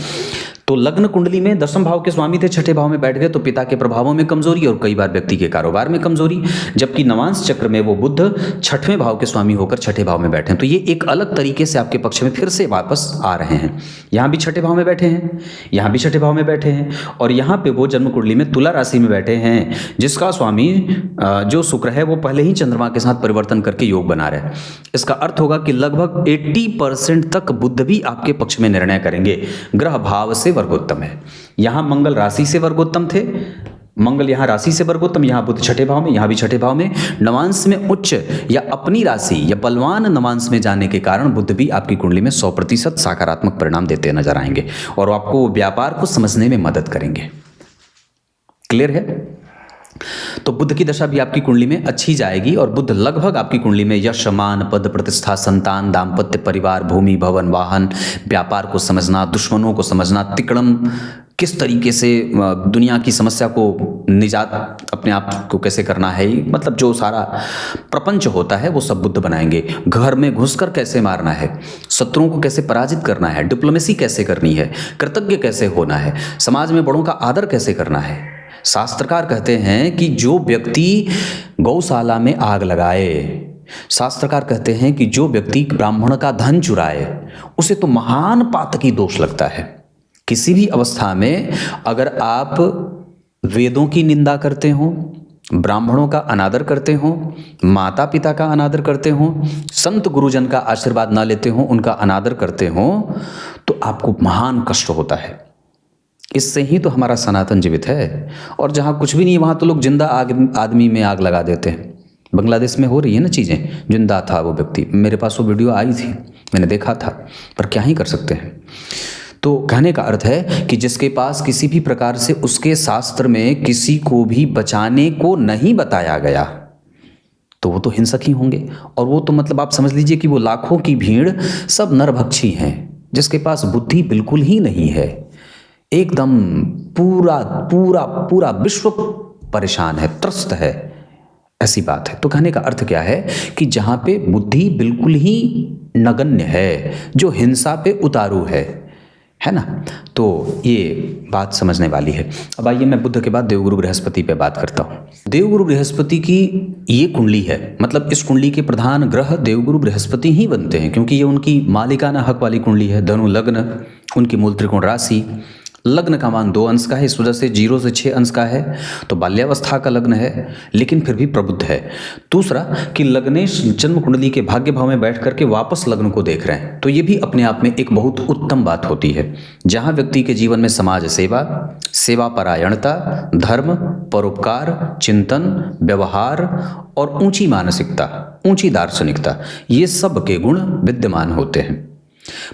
तो लग्न कुंडली में दशम भाव के स्वामी थे, छठे भाव में बैठ गए, तो पिता के प्रभावों में कमजोरी और कई बार व्यक्ति के कारोबार में कमजोरी। जबकि नवांश चक्र में वो बुध छठवें भाव के स्वामी होकर छठे भाव में बैठे हैं, तो ये एक अलग तरीके से आपके पक्ष में फिर से वापस आ रहे हैं। यहाँ भी छठे भाव में बैठे हैं, यहाँ भी छठे भाव में बैठे हैं, और यहाँ पे वो जन्म कुंडली में तुला राशि में बैठे हैं, जिसका स्वामी जो शुक्र है वो पहले ही चंद्रमा के साथ परिवर्तन करके योग बना रहे हैं। इसका अर्थ होगा कि लगभग 80% तक बुध भी आपके पक्ष में निर्णय करेंगे। ग्रह भाव से वर्गोत्तम है। यहाँ मंगल राशि से वर्गोत्तम थे, मंगल यहाँ राशि से वर्गोत्तम, यहाँ बुध छठे भाव में, यहाँ भी छठे भाव में। नवांश में उच्च या अपनी राशि या बलवान नवांश में जाने के कारण बुध भी आपकी कुंडली में 100% सकारात्मक परिणाम देते नजर आएंगे और आपको व्यापार को समझने में मदद करेंगे। क्लियर है? तो बुध की दशा भी आपकी कुंडली में अच्छी जाएगी और बुध लगभग आपकी कुंडली में यश, मान, पद, प्रतिष्ठा, संतान, दाम्पत्य, परिवार, भूमि, भवन, वाहन, व्यापार को समझना, दुश्मनों को समझना, तिकड़म, किस तरीके से दुनिया की समस्या को निजात अपने आप को कैसे करना है, मतलब जो सारा प्रपंच होता है वो सब बुध बनाएंगे। घर में घुसकर कैसे मारना है, शत्रुओं को कैसे पराजित करना है, डिप्लोमेसी कैसे करनी है, कृतज्ञ कैसे होना है, समाज में बड़ों का आदर कैसे करना है। शास्त्रकार कहते हैं कि जो व्यक्ति गौशाला में आग लगाए, शास्त्रकार कहते हैं कि जो व्यक्ति ब्राह्मण का धन चुराए उसे तो महान पातकी दोष लगता है। किसी भी अवस्था में अगर आप वेदों की निंदा करते हो, ब्राह्मणों का अनादर करते हो, माता पिता का अनादर करते हो, संत गुरुजन का आशीर्वाद ना लेते हो, उनका अनादर करते हो, तो आपको महान कष्ट होता है। इससे ही तो हमारा सनातन जीवित है। और जहाँ कुछ भी नहीं वहाँ तो लोग जिंदा आदमी में आग लगा देते हैं। बांग्लादेश में हो रही है ना चीज़ें, जिंदा था वो व्यक्ति, मेरे पास वो वीडियो आई थी, मैंने देखा था, पर क्या ही कर सकते हैं। तो कहने का अर्थ है कि जिसके पास किसी भी प्रकार से उसके शास्त्र में किसी को भी बचाने को नहीं बताया गया तो वो तो हिंसक ही होंगे। और वो तो मतलब आप समझ लीजिए कि वो लाखों की भीड़ सब नरभक्षी हैं, जिसके पास बुद्धि बिल्कुल ही नहीं है। एकदम पूरा पूरा पूरा विश्व परेशान है, त्रस्त है, ऐसी बात है। तो कहने का अर्थ क्या है कि जहाँ पे बुद्धि बिल्कुल ही नगण्य है, जो हिंसा पे उतारू है ना, तो ये बात समझने वाली है। अब आइए मैं बुध के बाद देवगुरु बृहस्पति पे बात करता हूँ। देवगुरु बृहस्पति की ये कुंडली है, मतलब इस कुंडली के प्रधान ग्रह देवगुरु बृहस्पति ही बनते हैं, क्योंकि ये उनकी मालिकाना हक वाली कुंडली है। धनु लग्न, उनकी मूल त्रिकोण राशि, लग्न का मान 2 अंश का है, इस वजह से 0 से 6 अंश का है, तो बाल्यावस्था का लग्न है लेकिन फिर भी प्रबुद्ध है। दूसरा कि लग्नेश जन्म कुंडली के भाग्य भाव में बैठ करके वापस लग्न को देख रहे हैं, तो ये भी अपने आप में एक बहुत उत्तम बात होती है। जहाँ व्यक्ति के जीवन में समाज सेवा, सेवा परायणता, धर्म, परोपकार, चिंतन, व्यवहार और ऊंची मानसिकता, ऊंची दार्शनिकता, ये सब के गुण विद्यमान होते हैं।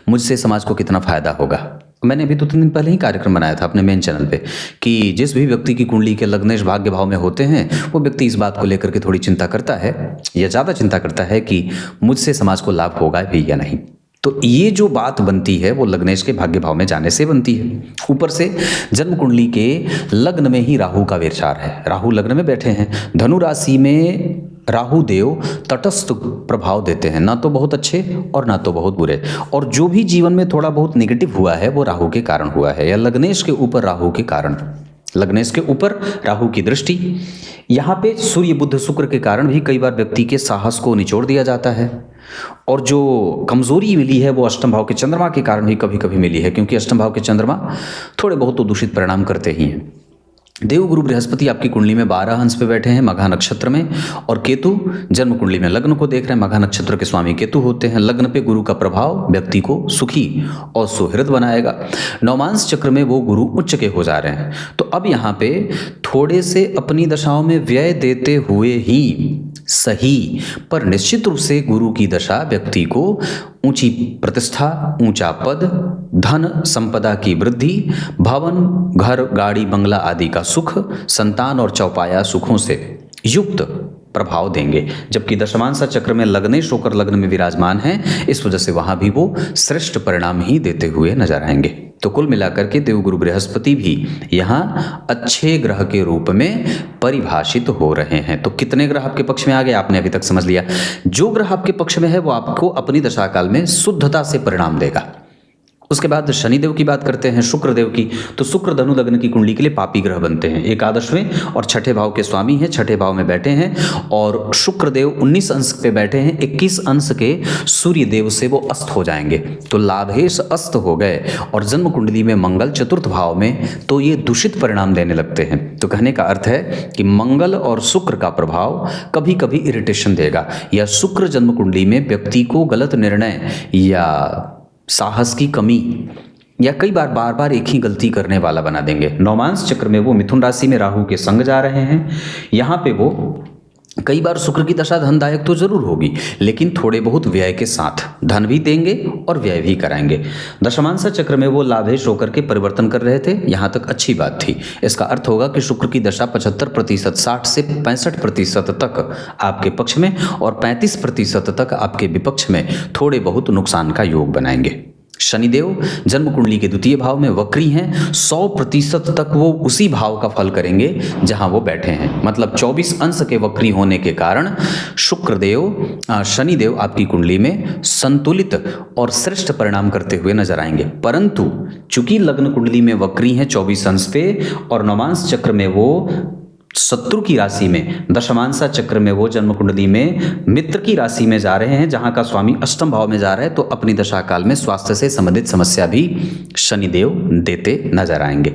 मुझसे समाज को कितना फायदा होगा। मैंने अभी 2-3 दिन पहले ही कार्यक्रम बनाया था अपने मेन चैनल पे कि जिस भी व्यक्ति की कुंडली के लग्नेश भाग्य भाव में होते हैं वो व्यक्ति इस बात को लेकर के थोड़ी चिंता करता है या ज़्यादा चिंता करता है कि मुझसे समाज को लाभ होगा भी या नहीं। तो ये जो बात बनती है वो लग्नेश के भाग्य भाव में जाने से बनती है। ऊपर से जन्म कुंडली के लग्न में ही राहु का विचार है, राहु लग्न में बैठे हैं। धनु राशि में राहु देव तटस्थ प्रभाव देते हैं, ना तो बहुत अच्छे और ना तो बहुत बुरे। और जो भी जीवन में थोड़ा बहुत नेगेटिव हुआ है वो राहु के कारण हुआ है, या लग्नेश के ऊपर राहु के कारण, लग्नेश के ऊपर राहु की दृष्टि। यहाँ पे सूर्य बुध शुक्र के कारण भी कई बार व्यक्ति के साहस को निचोड़ दिया जाता है। और जो कमजोरी मिली है वो अष्टम भाव के चंद्रमा के कारण भी कभी कभी मिली है, क्योंकि अष्टम भाव के चंद्रमा थोड़े बहुत तो दूषित परिणाम करते ही हैं। देवगुरु बृहस्पति आपकी कुंडली में 12 अंश पे बैठे हैं मघा नक्षत्र में, और केतु जन्म कुंडली में लग्न को देख रहे हैं। मघा नक्षत्र के स्वामी केतु होते हैं। लग्न पे गुरु का प्रभाव व्यक्ति को सुखी और सुहृद बनाएगा। नवमांश चक्र में वो गुरु उच्च के हो जा रहे हैं, तो अब यहाँ पे थोड़े से अपनी दशाओं में व्यय देते हुए ही सही, पर निश्चित रूप से गुरु की दशा व्यक्ति को ऊंची प्रतिष्ठा, ऊंचा पद, धन संपदा की वृद्धि, भवन, घर, गाड़ी, बंगला आदि का सुख, संतान और चौपाया सुखों से युक्त प्रभाव देंगे। जबकि दशमांश चक्र में लग्नेश होकर लग्न में विराजमान हैं, इस वजह से वहां भी वो श्रेष्ठ परिणाम ही देते हुए नजर आएंगे। तो कुल मिलाकर के देवगुरु बृहस्पति भी यहाँ अच्छे ग्रह के रूप में परिभाषित हो रहे हैं। तो कितने ग्रह आपके पक्ष में आ गए आपने अभी तक समझ लिया। जो ग्रह आपके पक्ष में है वो आपको अपनी दशा काल में शुद्धता से परिणाम देगा। उसके बाद शनिदेव की बात करते हैं, शुक्रदेव की। तो शुक्र धनु लग्न की कुंडली के लिए पापी ग्रह बनते हैं, एकादशवें और छठे भाव के स्वामी हैं, छठे भाव में बैठे हैं। और शुक्रदेव 19 अंश पे बैठे हैं, 21 अंश के सूर्य देव से वो अस्त हो जाएंगे, तो लाभेश अस्त हो गए। और जन्म कुंडली में मंगल चतुर्थ भाव में, तो ये दूषित परिणाम देने लगते हैं। तो कहने का अर्थ है कि मंगल और शुक्र का प्रभाव कभी कभी इरिटेशन देगा, या शुक्र जन्म कुंडली में व्यक्ति को गलत निर्णय या साहस की कमी या कई बार बार बार एक ही गलती करने वाला बना देंगे। नौमांस चक्र में वो मिथुन राशि में राहु के संग जा रहे हैं। यहाँ पे वो कई बार शुक्र की दशा धनदायक तो जरूर होगी, लेकिन थोड़े बहुत व्यय के साथ धन भी देंगे और व्यय भी कराएंगे। दशमांश चक्र में वो लाभेश होकर के परिवर्तन कर रहे थे, यहाँ तक अच्छी बात थी। इसका अर्थ होगा कि शुक्र की दशा 75%, 60 से 65% तक आपके पक्ष में और 35% तक आपके विपक्ष में थोड़े बहुत नुकसान का योग बनाएंगे। शनिदेव जन्म कुंडली के द्वितीय भाव में वक्री हैं। 100% तक वो उसी भाव का फल करेंगे जहां वो बैठे हैं। मतलब 24 अंश के वक्री होने के कारण शनिदेव आपकी कुंडली में संतुलित और श्रेष्ठ परिणाम करते हुए नजर आएंगे। परंतु चूंकि लग्न कुंडली में वक्री हैं 24 अंश पे और नौमांश चक्र में वो शत्रु की राशि में, दशमांशा चक्र में वो जन्म कुंडली में मित्र की राशि में जा रहे हैं, जहां का स्वामी अष्टम भाव में जा रहा है, तो अपनी दशा काल में स्वास्थ्य से संबंधित समस्या भी शनिदेव देते नजर आएंगे।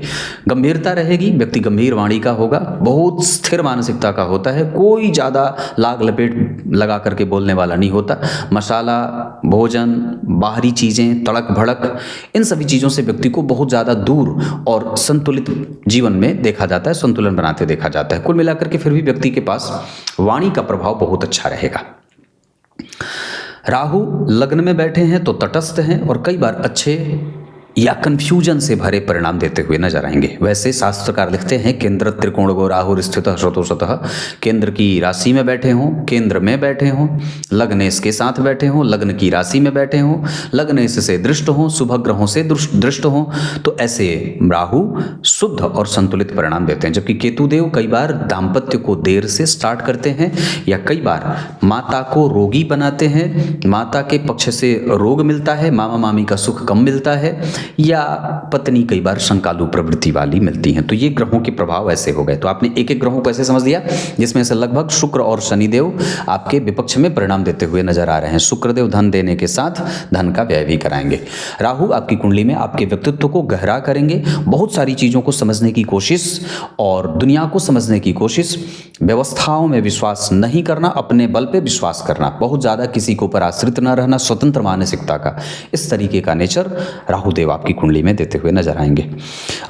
गंभीरता रहेगी, व्यक्ति गंभीर वाणी का होगा, बहुत स्थिर मानसिकता का होता है, कोई ज़्यादा लाग लपेट लगा करके बोलने वाला नहीं होता। मसाला भोजन, बाहरी चीज़ें, तड़क भड़क, इन सभी चीज़ों से व्यक्ति को बहुत ज़्यादा दूर और संतुलित जीवन में देखा जाता है, संतुलन बनाते देखा जाता है। कुल मिलाकर के फिर भी व्यक्ति के पास वाणी का प्रभाव बहुत अच्छा रहेगा। राहु लग्न में बैठे हैं तो तटस्थ हैं और कई बार अच्छे या कंफ्यूजन से भरे परिणाम देते हुए नजर आएंगे। वैसे शास्त्रकार लिखते हैं केंद्र त्रिकोण गो राहु स्थित शतः, केंद्र की राशि में बैठे हों, केंद्र में बैठे हों, लग्नेश के साथ बैठे हों, लग्न की राशि में बैठे हों, लग्नेश से दृष्ट हों, शुभ ग्रहों से दृष्ट हों, तो ऐसे राहु शुद्ध और संतुलित परिणाम देते हैं। जबकि केतु देव कई बार दाम्पत्य को देर से स्टार्ट करते हैं या कई बार माता को रोगी बनाते हैं, माता के पक्ष से रोग मिलता है, मामा मामी का सुख कम मिलता है, या पत्नी कई बार शंकालु प्रवृत्ति वाली मिलती हैं। तो ये ग्रहों के प्रभाव ऐसे हो गए। तो आपने एक एक ग्रहों को ऐसे समझ लिया, जिसमें से लगभग शुक्र और शनिदेव आपके विपक्ष में परिणाम देते हुए नजर आ रहे हैं। शुक्रदेव धन देने के साथ धन का व्यय भी कराएंगे। राहु आपकी कुंडली में आपके व्यक्तित्व को गहरा करेंगे, बहुत सारी चीजों को समझने की कोशिश और दुनिया को समझने की कोशिश, व्यवस्थाओं में विश्वास नहीं करना, अपने बल पे विश्वास करना, बहुत ज्यादा किसी के ऊपर आश्रित न रहना, स्वतंत्र मानसिकता का, इस तरीके का नेचर राहुदेव आपकी कुंडली में देते हुए नजर आएंगे।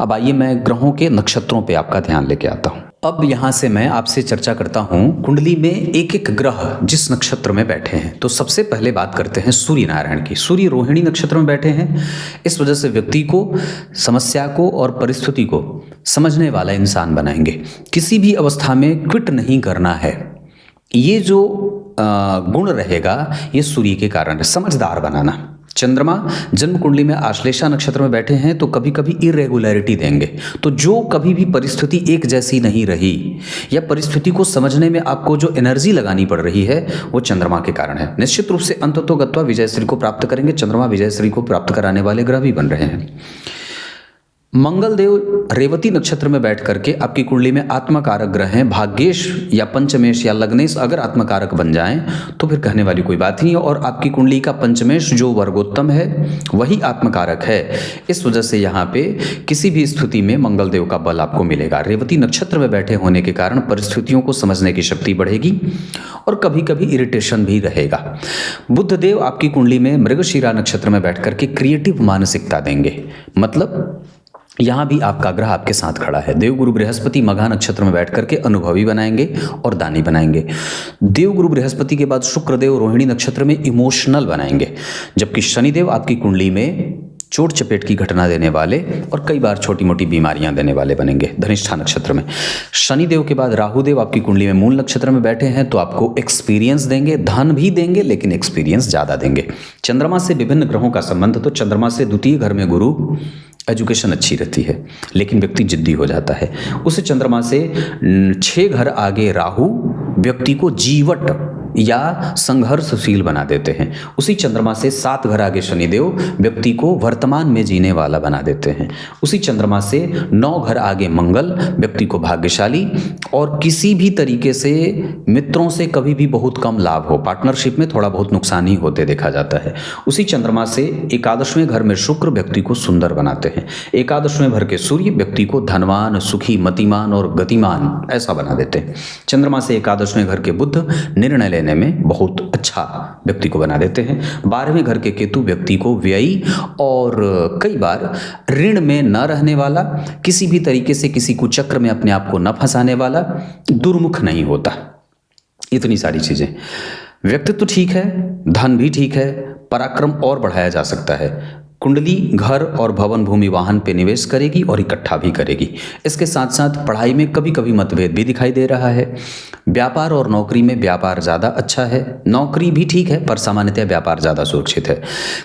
अब आइए मैं ग्रहों के नक्षत्रों पे आपका ध्यान लेके आता हूं। अब यहां से मैं आपसे चर्चा करता हूं कुंडली में एक एक ग्रह जिस नक्षत्र में बैठे हैं। तो सबसे पहले बात करते हैं सूर्य नारायण की। सूर्य रोहिणी नक्षत्र में बैठे हैं, इस वजह से व्यक्ति को समस्या को और परिस्थिति को समझने वाला इंसान बनाएंगे। किसी भी अवस्था में क्विट नहीं करना है, ये जो गुण रहेगा ये सूर्य के कारण है। समझदार बनाना। चंद्रमा जन्म कुंडली में आश्लेषा नक्षत्र में बैठे हैं तो कभी कभी इरेगुलरिटी देंगे। तो जो कभी भी परिस्थिति एक जैसी नहीं रही या परिस्थिति को समझने में आपको जो एनर्जी लगानी पड़ रही है वो चंद्रमा के कारण है। निश्चित रूप से अंततो गत्वा विजयश्री को प्राप्त करेंगे। चंद्रमा विजयश्री को प्राप्त कराने वाले ग्रह भी बन रहे हैं। मंगल देव रेवती नक्षत्र में बैठ करके आपकी कुंडली में आत्मकारक ग्रह हैं। भाग्येश या पंचमेश या लग्नेश अगर आत्मकारक बन जाएं तो फिर कहने वाली कोई बात नहीं है। और आपकी कुंडली का पंचमेश जो वर्गोत्तम है वही आत्मकारक है। इस वजह से यहाँ पे किसी भी स्थिति में मंगल देव का बल आपको मिलेगा। रेवती नक्षत्र में बैठे होने के कारण परिस्थितियों को समझने की शक्ति बढ़ेगी और कभी कभी इरिटेशन भी रहेगा। बुध देव आपकी कुंडली में मृगशिरा नक्षत्र में बैठ करके क्रिएटिव मानसिकता देंगे। मतलब यहाँ भी आपका ग्रह आपके साथ खड़ा है। देवगुरु बृहस्पति मघा नक्षत्र में बैठ करके अनुभवी बनाएंगे और दानी बनाएंगे। देवगुरु बृहस्पति के बाद शुक्रदेव रोहिणी नक्षत्र में इमोशनल बनाएंगे। जबकि शनिदेव आपकी कुंडली में चोट चपेट की घटना देने वाले और कई बार छोटी मोटी बीमारियां देने वाले बनेंगे धनिष्ठा नक्षत्र में। शनिदेव के बाद राहुदेव आपकी कुंडली में मूल नक्षत्र में बैठे हैं तो आपको एक्सपीरियंस देंगे, धन भी देंगे लेकिन एक्सपीरियंस ज़्यादा देंगे। चंद्रमा से विभिन्न ग्रहों का संबंध, तो चंद्रमा से द्वितीय घर में गुरु, एजुकेशन अच्छी रहती है लेकिन व्यक्ति जिद्दी हो जाता है। उस चंद्रमा से 6 घर आगे राहु व्यक्ति को जीवट या संघर्षशील बना देते हैं। उसी चंद्रमा से 7 घर आगे शनिदेव व्यक्ति को वर्तमान में जीने वाला बना देते हैं। उसी चंद्रमा से 9 घर आगे मंगल व्यक्ति को भाग्यशाली और किसी भी तरीके से मित्रों से कभी भी बहुत कम लाभ हो, पार्टनरशिप में थोड़ा बहुत नुकसान ही होते देखा जाता है। उसी चंद्रमा से 11वें घर में शुक्र व्यक्ति को सुंदर बनाते हैं। 11वें घर के सूर्य व्यक्ति को धनवान, सुखी, मतिमान और गतिमान ऐसा बना देते हैं। चंद्रमा से 11वें घर के बुध निर्णय लेने में बहुत अच्छा व्यक्ति को बना देते हैं। 12वें घर के केतु व्यक्ति को व्ययी और कई बार ऋण में न रहने वाला, किसी भी तरीके से किसी कुचक्र में अपने आप को न फंसाने वाला, दुर्मुख नहीं होता। इतनी सारी चीजें, व्यक्तित्व ठीक है, धन भी ठीक है, पराक्रम और बढ़ाया जा सकता है। कुंडली घर और भवन भूमि वाहन पे निवेश करेगी और इकट्ठा भी करेगी। इसके साथ साथ पढ़ाई में कभी कभी मतभेद भी दिखाई दे रहा है। व्यापार और नौकरी में व्यापार ज़्यादा अच्छा है, नौकरी भी ठीक है पर सामान्यतः व्यापार ज़्यादा सुरक्षित है।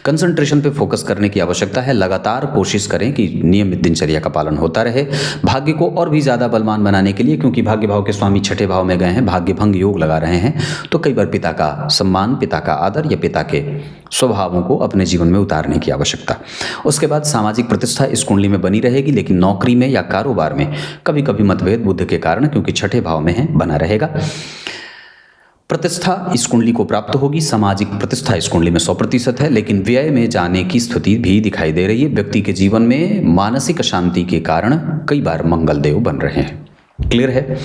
कंसंट्रेशन पे फोकस करने की आवश्यकता है। लगातार कोशिश करें कि नियमित दिनचर्या का पालन होता रहे। भाग्य को और भी ज़्यादा बलवान बनाने के लिए, क्योंकि भाग्य भाव के स्वामी छठे भाव में गए हैं, भाग्य भंग योग लगा रहे हैं, तो कई बार पिता का सम्मान, पिता का आदर या पिता के स्वभावों को अपने जीवन में उतारने की आवश्यकता। उसके बाद सामाजिक प्रतिष्ठा इस कुंडली में बनी रहेगी, लेकिन नौकरी में या कारोबार में कभी कभी मतभेद बुध के कारण, क्योंकि छठे भाव में है, बना रहेगा। प्रतिष्ठा इस कुंडली को प्राप्त होगी। सामाजिक प्रतिष्ठा इस कुंडली में 100% है, लेकिन व्यय में जाने की स्थिति भी दिखाई दे रही है। व्यक्ति के जीवन में मानसिक अशांति के कारण कई बार मंगल देव बन रहे हैं। क्लियर है।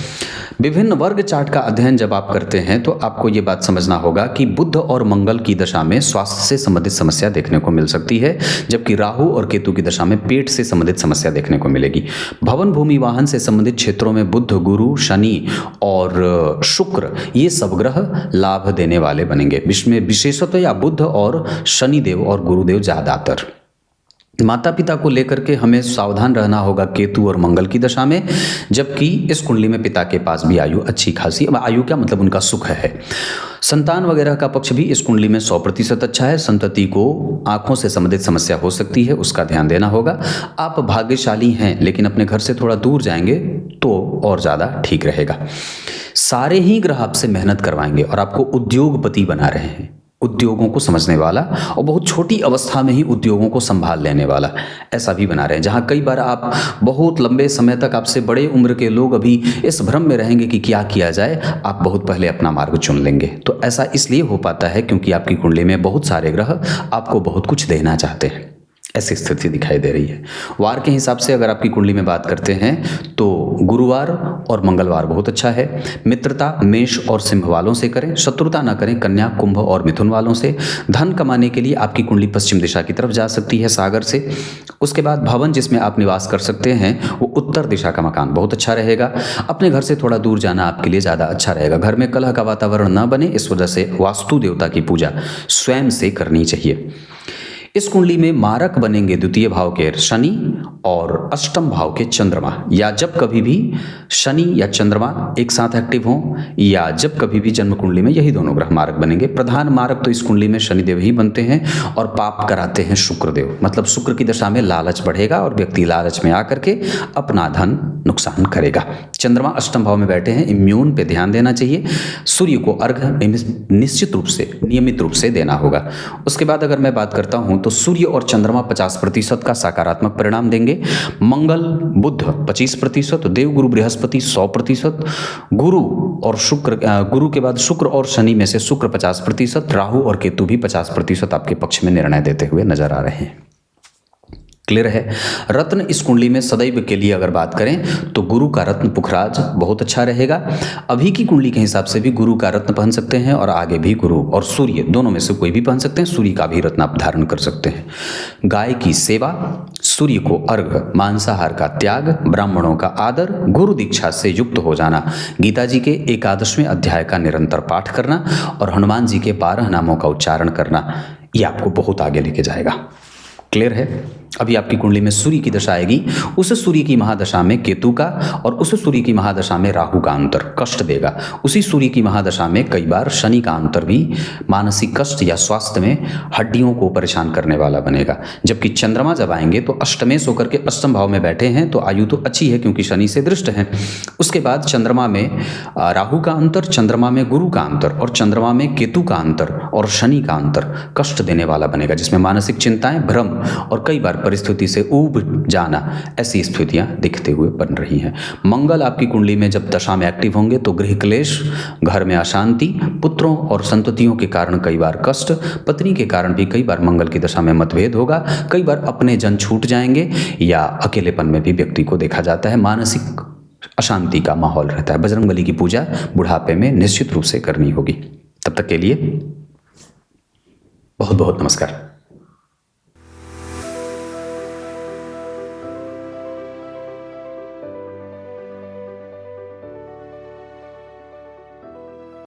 विभिन्न वर्ग चार्ट का अध्ययन जब आप करते हैं तो आपको ये बात समझना होगा कि बुध और मंगल की दशा में स्वास्थ्य से संबंधित समस्या देखने को मिल सकती है, जबकि राहु और केतु की दशा में पेट से संबंधित समस्या देखने को मिलेगी। भवन भूमि वाहन से संबंधित क्षेत्रों में बुध, गुरु, शनि और शुक्र, ये सब ग्रह लाभ देने वाले बनेंगे। इसमें विशेषतः या बुध और शनिदेव और गुरुदेव ज्यादातर। माता पिता को लेकर के हमें सावधान रहना होगा केतु और मंगल की दशा में, जबकि इस कुंडली में पिता के पास भी आयु अच्छी खासी, आयु क्या मतलब उनका सुख है। संतान वगैरह का पक्ष भी इस कुंडली में 100% अच्छा है। संतति को आंखों से संबंधित समस्या हो सकती है, उसका ध्यान देना होगा। आप भाग्यशाली हैं, लेकिन अपने घर से थोड़ा दूर जाएंगे तो और ज़्यादा ठीक रहेगा। सारे ही ग्रह आपसे मेहनत करवाएंगे और आपको उद्योगपति बना रहे हैं, उद्योगों को समझने वाला और बहुत छोटी अवस्था में ही उद्योगों को संभाल लेने वाला, ऐसा भी बना रहे हैं। जहां कई बार आप बहुत लंबे समय तक, आपसे बड़े उम्र के लोग अभी इस भ्रम में रहेंगे कि क्या किया जाए, आप बहुत पहले अपना मार्ग चुन लेंगे। तो ऐसा इसलिए हो पाता है क्योंकि आपकी कुंडली में बहुत सारे ग्रह आपको बहुत कुछ देना चाहते हैं, ऐसी स्थिति दिखाई दे रही है। वार के हिसाब से अगर आपकी कुंडली में बात करते हैं तो गुरुवार और मंगलवार बहुत अच्छा है। मित्रता मेष और सिंह वालों से करें, शत्रुता ना करें कन्या, कुंभ और मिथुन वालों से। धन कमाने के लिए आपकी कुंडली पश्चिम दिशा की तरफ जा सकती है, सागर से। उसके बाद भवन जिसमें आप निवास कर सकते हैं वो उत्तर दिशा का मकान बहुत अच्छा रहेगा। अपने घर से थोड़ा दूर जाना आपके लिए ज़्यादा अच्छा रहेगा। घर में कलह का वातावरण न बने, इस वजह से वास्तु देवता की पूजा स्वयं से करनी चाहिए। इस कुंडली में मारक बनेंगे द्वितीय भाव के शनि और अष्टम भाव के चंद्रमा, या जब कभी भी शनि या चंद्रमा एक साथ एक्टिव हों या जब कभी भी जन्म कुंडली में यही दोनों ग्रह मारक बनेंगे। प्रधान मारक तो इस कुंडली में शनिदेव ही बनते हैं और पाप कराते हैं शुक्रदेव। मतलब शुक्र की दशा में लालच बढ़ेगा और व्यक्ति लालच में आकर के अपना धन नुकसान करेगा। चंद्रमा अष्टम भाव में बैठे हैं, इम्यून पे ध्यान देना चाहिए। सूर्य को अर्घ निश्चित रूप से, नियमित रूप से देना होगा। उसके बाद अगर मैं बात करता हूं तो सूर्य और चंद्रमा 50% का सकारात्मक परिणाम देंगे। मंगल बुध 25%, देव गुरु बृहस्पति 100%, गुरु और शुक्र, गुरु के बाद शुक्र और शनि में से शुक्र 50%, राहु और केतु भी 50% आपके पक्ष में निर्णय देते हुए नजर आ रहे हैं। क्लियर है। रत्न इस कुंडली में सदैव के लिए अगर बात करें तो गुरु का रत्न पुखराज बहुत अच्छा रहेगा। अभी की कुंडली के हिसाब से भी गुरु का रत्न पहन सकते हैं और आगे भी गुरु और सूर्य दोनों में से कोई भी पहन सकते हैं। सूर्य का भी रत्न आप धारण कर सकते हैं। गाय की सेवा, सूर्य को अर्घ, मांसाहार का त्याग, ब्राह्मणों का आदर, गुरु दीक्षा से युक्त हो जाना, गीता जी के 11वें अध्याय का निरंतर पाठ करना और हनुमान जी के 12 नामों का उच्चारण करना, ये आपको बहुत आगे लेके जाएगा। क्लियर है। अभी आपकी कुंडली में सूर्य की दशा आएगी, उस सूर्य की महादशा में केतु का और उस सूर्य की महादशा में राहु का अंतर कष्ट देगा। उसी सूर्य की महादशा में कई बार शनि का अंतर भी मानसिक कष्ट या स्वास्थ्य में हड्डियों को परेशान करने वाला बनेगा। जबकि चंद्रमा जब आएंगे तो अष्टमेश होकर के अष्टम भाव में बैठे हैं तो आयु तो अच्छी है क्योंकि शनि से दृष्ट है। उसके बाद चंद्रमा में राहु का अंतर, चंद्रमा में गुरु का अंतर और चंद्रमा में केतु का अंतर और शनि का अंतर कष्ट देने वाला बनेगा, जिसमें मानसिक चिंताएं, भ्रम और कई बार परिस्थिति से ऊब जाना, ऐसी स्थितियां दिखते हुए बन रही हैं। मंगल आपकी कुंडली में जब दशा में एक्टिव होंगे तो गृह क्लेश, घर में अशांति, पुत्रों और संततियों के कारण कई बार कष्ट, पत्नी के कारण भी कई बार मंगल की दशा में मतभेद होगा। कई बार अपने जन छूट जाएंगे या अकेलेपन में भी व्यक्ति को देखा जाता है। मानसिक अशांति का माहौल रहता है। बजरंगबली की पूजा बुढ़ापे में निश्चित रूप से करनी होगी। तब तक के लिए बहुत बहुत नमस्कार।